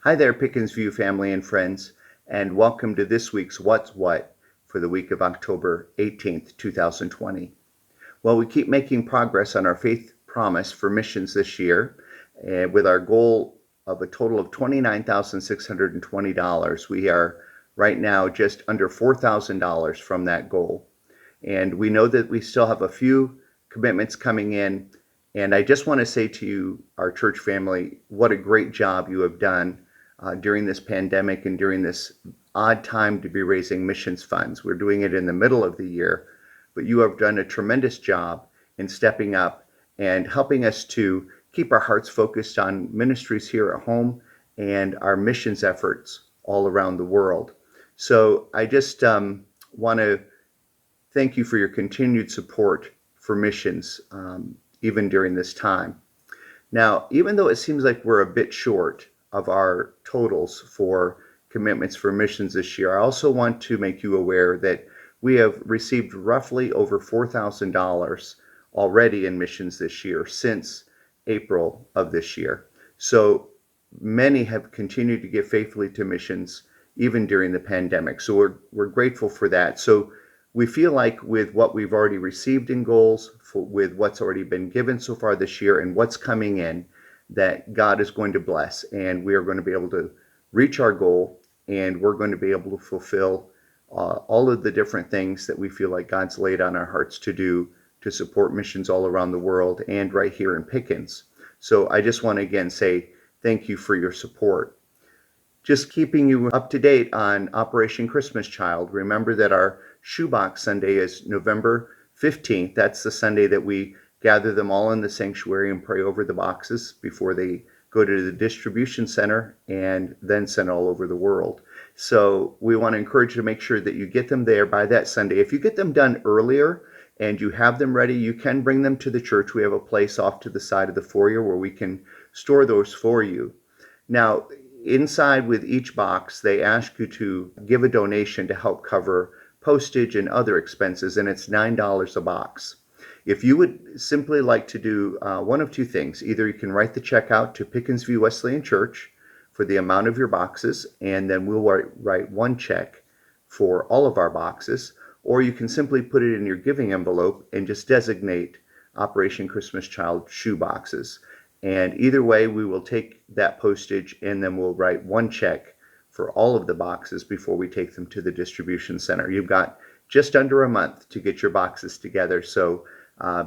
Hi there, Pickens View family and friends, and welcome to this week's What's What for the week of October 18th, 2020. Well, we keep making progress on our faith promise for missions this year, with our goal of a total of $29,620. We are right now just under $4,000 from that goal. And we know that we still have a few commitments coming in. And I just want to say to you, our church family, what a great job you have done during this pandemic and during this odd time to be raising missions funds. We're doing it in the middle of the year, but you have done a tremendous job in stepping up and helping us to keep our hearts focused on ministries here at home and our missions efforts all around the world. So I just want to thank you for your continued support for missions, even during this time. Now, even though it seems like we're a bit short of our totals for commitments for missions this year, I also want to make you aware that we have received roughly over $4,000 already in missions this year since April of this year. So many have continued to give faithfully to missions even during the pandemic. So we're grateful for that. So we feel like with what we've already received in goals, with what's already been given so far this year and what's coming in, that God is going to bless, and we are going to be able to reach our goal, and we're going to be able to fulfill all of the different things that we feel like God's laid on our hearts to do to support missions all around the world and right here in Pickens. So I just want to again say thank you for your support. Just keeping you up to date on Operation Christmas Child. Remember that our Shoebox Sunday is November 15th. That's the Sunday that we gather them all in the sanctuary and pray over the boxes before they go to the distribution center and then sent all over the world. So we want to encourage you to make sure that you get them there by that Sunday. If you get them done earlier and you have them ready, you can bring them to the church. We have a place off to the side of the foyer where we can store those for you. Now, inside with each box, they ask you to give a donation to help cover postage and other expenses, and it's $9 a box. If you would simply like to do one of two things, either you can write the check out to Pickens View Wesleyan Church for the amount of your boxes, and then we'll write one check for all of our boxes, or you can simply put it in your giving envelope and just designate Operation Christmas Child shoe boxes. And either way, we will take that postage and then we'll write one check for all of the boxes before we take them to the distribution center. You've got just under a month to get your boxes together. So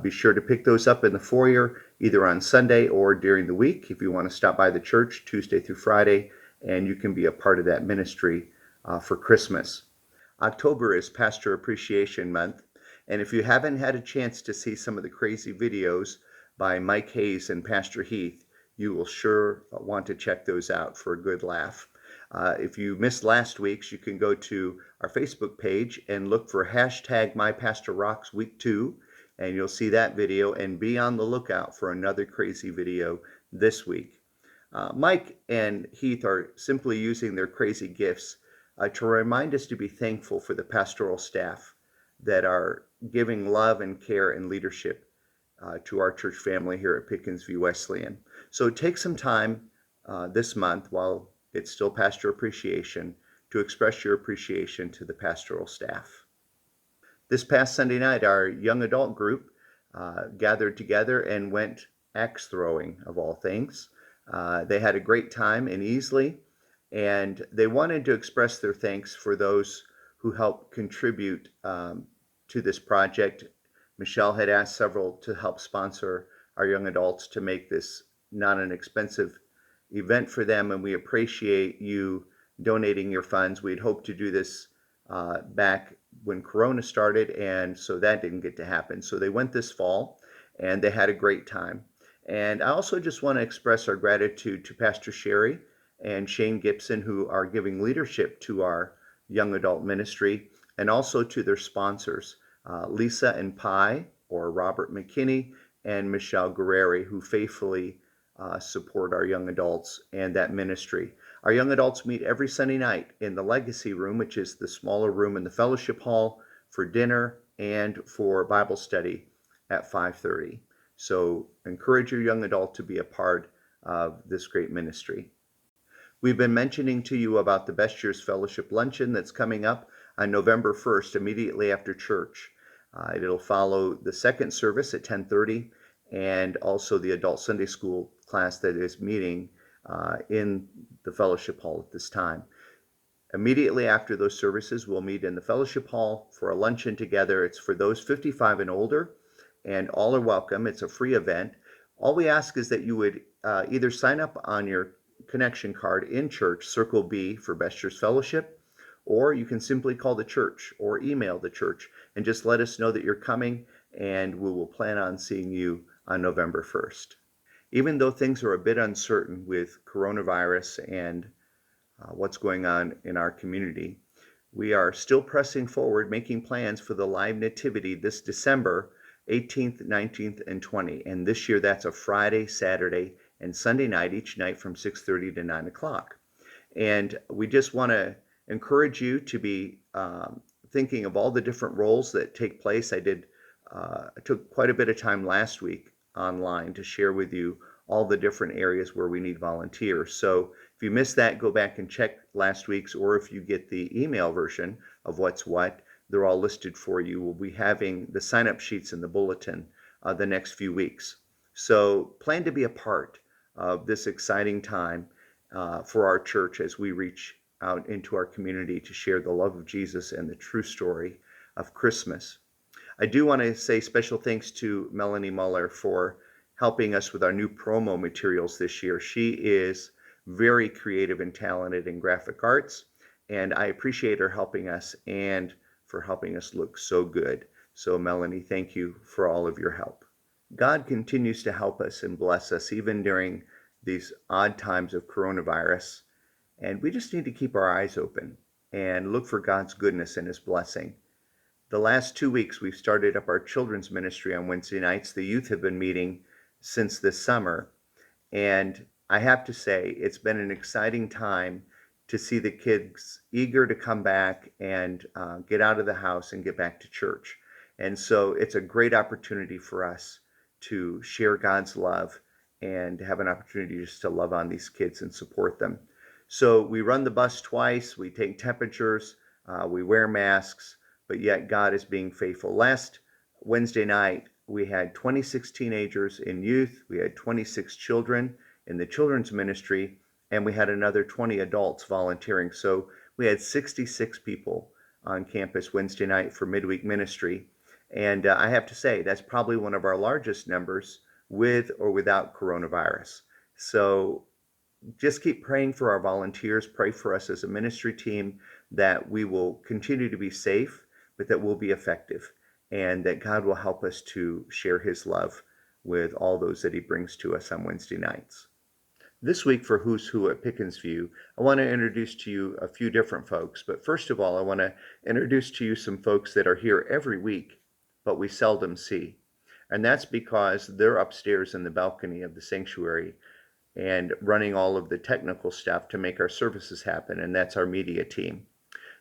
be sure to pick those up in the foyer, either on Sunday or during the week if you want to stop by the church Tuesday through Friday, and you can be a part of that ministry for Christmas. October is Pastor Appreciation Month, and if you haven't had a chance to see some of the crazy videos by Mike Hayes and Pastor Heath, you will sure want to check those out for a good laugh. If you missed last week's, you can go to our Facebook page and look for hashtag MyPastorRocks Week 2, and you'll see that video, and be on the lookout for another crazy video this week. Mike and Heath are simply using their crazy gifts to remind us to be thankful for the pastoral staff that are giving love and care and leadership to our church family here at Pickens View Wesleyan. So take some time this month while it's still Pastor Appreciation to express your appreciation to the pastoral staff. This past Sunday night, our young adult group gathered together and went axe throwing, of all things. They had a great time in Easley, and they wanted to express their thanks for those who helped contribute to this project. Michelle had asked several to help sponsor our young adults to make this not an expensive event for them, and we appreciate you donating your funds. We'd hoped to do this back when Corona started, and so that didn't get to happen. So they went this fall, and they had a great time. And I also just want to express our gratitude to Pastor Sherry and Shane Gibson, who are giving leadership to our young adult ministry, and also to their sponsors, Lisa and Pi, or Robert McKinney, and Michelle Guerreri, who faithfully support our young adults and that ministry. Our young adults meet every Sunday night in the Legacy Room, which is the smaller room in the fellowship hall, for dinner and for Bible study at 5:30. So encourage your young adult to be a part of this great ministry. We've been mentioning to you about the Best Years Fellowship Luncheon that's coming up on November 1st, immediately after church. It'll follow the second service at 10:30 and also the adult Sunday school class that is meeting in the fellowship hall at this time. Immediately after those services, we'll meet in the fellowship hall for a luncheon together. It's for those 55 and older, and all are welcome. It's a free event. All we ask is that you would either sign up on your connection card in church, circle B for Best Years Fellowship, or you can simply call the church or email the church and just let us know that you're coming, and we will plan on seeing you on November 1st. Even though things are a bit uncertain with coronavirus and what's going on in our community, we are still pressing forward, making plans for the live nativity this December 18th, 19th, and 20th. And this year that's a Friday, Saturday, and Sunday night, each night from 6:30 to 9 o'clock. And we just want to encourage you to be thinking of all the different roles that take place. I took quite a bit of time last week online to share with you all the different areas where we need volunteers. So if you missed that, go back and check last week's, or if you get the email version of what's what, they're all listed for you. We'll be having the sign-up sheets in the bulletin the next few weeks. So plan to be a part of this exciting time for our church as we reach out into our community to share the love of Jesus and the true story of Christmas. I do want to say special thanks to Melanie Muller for helping us with our new promo materials this year. She is very creative and talented in graphic arts, and I appreciate her helping us and for helping us look so good. So Melanie, thank you for all of your help. God continues to help us and bless us even during these odd times of coronavirus, and we just need to keep our eyes open and look for God's goodness and his blessing. The last 2 weeks, we've started up our children's ministry on Wednesday nights. The youth have been meeting since this summer. And I have to say, it's been an exciting time to see the kids eager to come back and get out of the house and get back to church. And so it's a great opportunity for us to share God's love and have an opportunity just to love on these kids and support them. So we run the bus twice, we take temperatures, we wear masks, but yet God is being faithful. Last Wednesday night, we had 26 teenagers in youth, we had 26 children in the children's ministry, and we had another 20 adults volunteering. So we had 66 people on campus Wednesday night for midweek ministry. And I have to say, that's probably one of our largest numbers with or without coronavirus. So just keep praying for our volunteers, pray for us as a ministry team that we will continue to be safe, but that we'll be effective, and that God will help us to share his love with all those that he brings to us on Wednesday nights. This week for Who's Who at Pickens View, I want to introduce to you a few different folks, but first of all, I want to introduce to you some folks that are here every week, but we seldom see. And that's because they're upstairs in the balcony of the sanctuary and running all of the technical stuff to make our services happen, and that's our media team.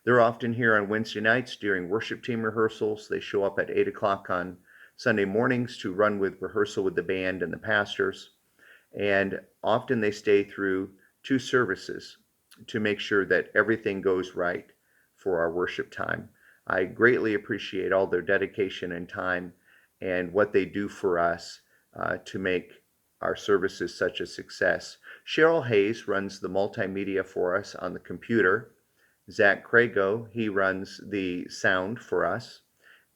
They're often here on Wednesday nights during worship team rehearsals. They show up at 8 o'clock on Sunday mornings to run with rehearsal with the band and the pastors. And often they stay through 2 services to make sure that everything goes right for our worship time. I greatly appreciate all their dedication and time and what they do for us to make our services such a success. Cheryl Hayes runs the multimedia for us on the computer. Zach Crago, he runs the sound for us.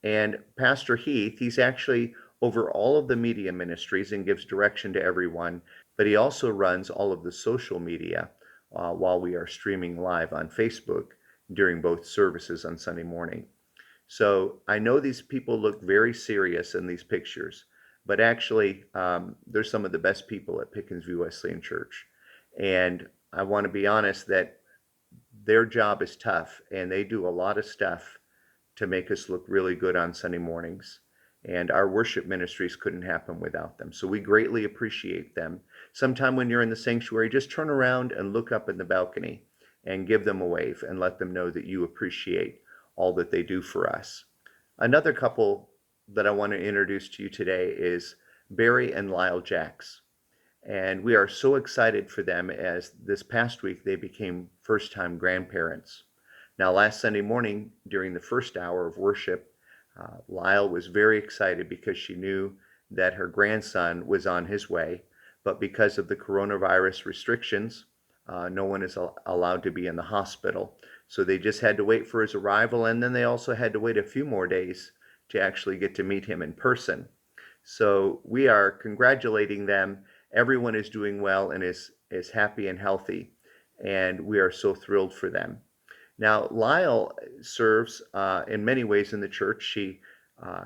And Pastor Heath, he's actually over all of the media ministries and gives direction to everyone, but he also runs all of the social media while we are streaming live on Facebook during both services on Sunday morning. So I know these people look very serious in these pictures, but actually they're some of the best people at Pickens View Wesleyan Church. And I want to be honest that their job is tough, and they do a lot of stuff to make us look really good on Sunday mornings. And our worship ministries couldn't happen without them. So we greatly appreciate them. Sometime when you're in the sanctuary, just turn around and look up in the balcony and give them a wave and let them know that you appreciate all that they do for us. Another couple that I want to introduce to you today is Barry and Lyle Jacks. And we are so excited for them as this past week they became first-time grandparents. Now, last Sunday morning during the first hour of worship, Lyle was very excited because she knew that her grandson was on his way, but because of the coronavirus restrictions, no one is allowed to be in the hospital. So they just had to wait for his arrival, and then they also had to wait a few more days to actually get to meet him in person. So we are congratulating them. Everyone is doing well and is happy and healthy, and we are so thrilled for them. Now, Lyle serves in many ways in the church. She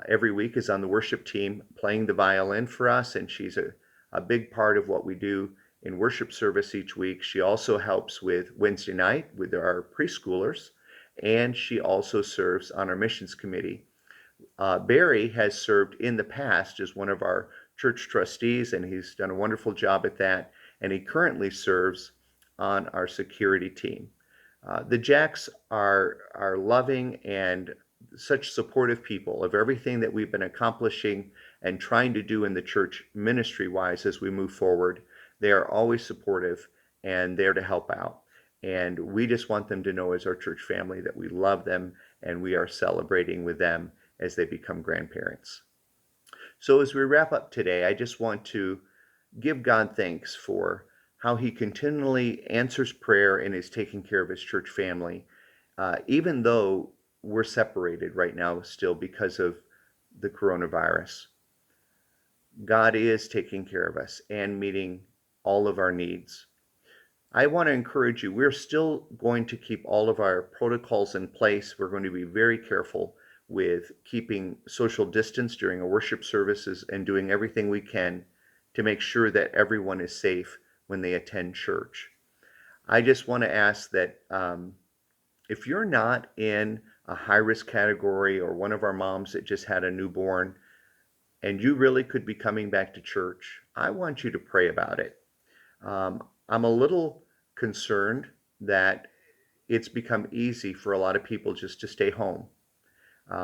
every week is on the worship team playing the violin for us, and she's a big part of what we do in worship service each week. She also helps with Wednesday night with our preschoolers, and she also serves on our missions committee. Barry has served in the past as one of our church trustees, and he's done a wonderful job at that, and he currently serves on our security team. The Jacks are loving and such supportive people of everything that we've been accomplishing and trying to do in the church ministry-wise as we move forward. They are always supportive and there to help out. And we just want them to know as our church family that we love them and we are celebrating with them as they become grandparents. So as we wrap up today, I just want to give God thanks for how he continually answers prayer and is taking care of his church family, even though we're separated right now still because of the coronavirus. God is taking care of us and meeting all of our needs. I want to encourage you, we're still going to keep all of our protocols in place. We're going to be very careful with keeping social distance during our worship services and doing everything we can to make sure that everyone is safe when they attend church. I just want to ask that if you're not in a high-risk category or one of our moms that just had a newborn and you really could be coming back to church, I want you to pray about it. I'm a little concerned that it's become easy for a lot of people just to stay home.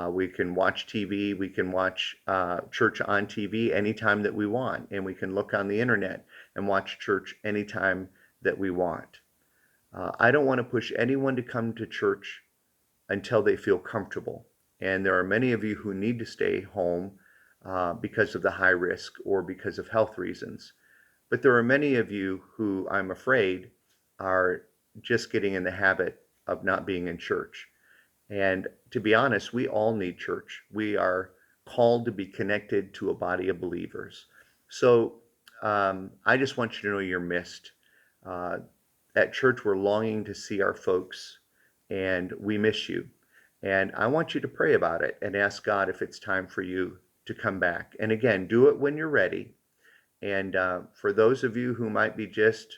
We can watch TV, we can watch church on TV anytime that we want, and we can look on the internet and watch church anytime that we want. I don't want to push anyone to come to church until they feel comfortable. And there are many of you who need to stay home because of the high risk or because of health reasons. But there are many of you who I'm afraid are just getting in the habit of not being in church. And to be honest, we all need church. We are called to be connected to a body of believers. So I just want you to know you're missed. At church, we're longing to see our folks, and we miss you. And I want you to pray about it and ask God if it's time for you to come back. And again, do it when you're ready. And for those of you who might be just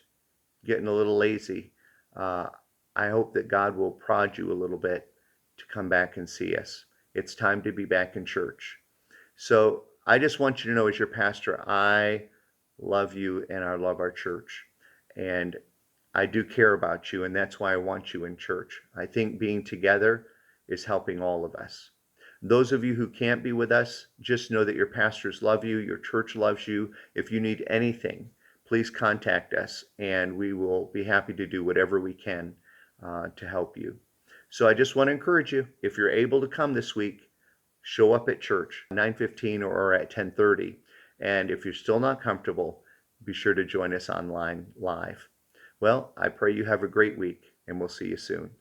getting a little lazy, I hope that God will prod you a little bit to come back and see us. It's time to be back in church. So I just want you to know as your pastor, I love you and I love our church. And I do care about you, and that's why I want you in church. I think being together is helping all of us. Those of you who can't be with us, just know that your pastors love you, your church loves you. If you need anything, please contact us, and we will be happy to do whatever we can to help you. So I just want to encourage you, if you're able to come this week, show up at church, 9:15 or at 10:30. And if you're still not comfortable, be sure to join us online live. Well, I pray you have a great week, and we'll see you soon.